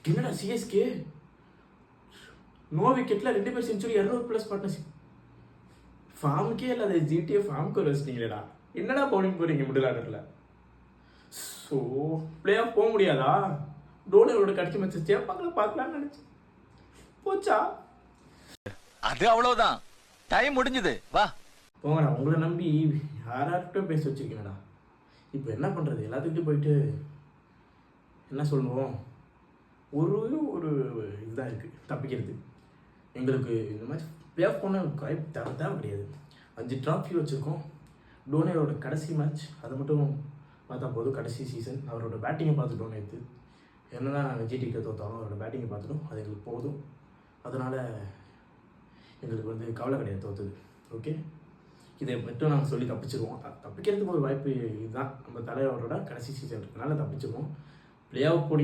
என்னடா CSK no விக்கெட்டில் 2 பேர் century 200+ partnership. ஃபார்முக்கே இல்லை, அது ஜிடிஏ ஃபார்முக்கு ஒரு வச்சிட்டீங்களேடா. என்னடா பவுலிங் போகிறீங்க மிடில் ஆர்டரில்? ஸோ பிளே ஆஃப் போக முடியாதா? டோனியோட கடைசி மேட்ச் சேப்பாங்கள பார்க்கலாம்னு நினச்சேன். போச்சா? அது அவ்வளவுதான், டைம் முடிஞ்சது. வா போங்கடா, உங்களை நம்பி யார்கிட்டும் பேச வச்சுருக்கீங்கடா. இப்போ என்ன பண்ணுறது? எல்லாத்துக்கிட்டையும் போயிட்டு என்ன சொல்லுவோம்? ஒரு இதுதான் இருக்குது தப்பிக்கிறது. எங்களுக்கு இந்த மாதிரி பிளே ஆஃப் பண்ண வாய்ப்பு தேவை கிடையாது. 5 ட்ராஃபி வச்சுருக்கோம். டோனியோட கடைசி மேட்ச் அதை மட்டும் பார்த்தா போதும். கடைசி சீசன் அவரோட பேட்டிங்கை பார்த்துட்டோம். நேற்று என்ன தான் நாங்கள் ஜிடிக்கு தோற்றாலும் அவரோட பேட்டிங்கை பார்த்துட்டோம். அது எங்களுக்கு போதும். அதனால் எங்களுக்கு வந்து கவலை கிடையாது தோற்றுது. ஓகே, இதை மட்டும் நாங்கள் சொல்லி தப்பிச்சிருவோம். தப்பிக்கிறதுக்கு ஒரு வாய்ப்பு இதுதான். நம்ம தலைவரோட கடைசி சீசன் இருக்கனால தப்பிச்சிருவோம். பிளே ஆஃப் போடி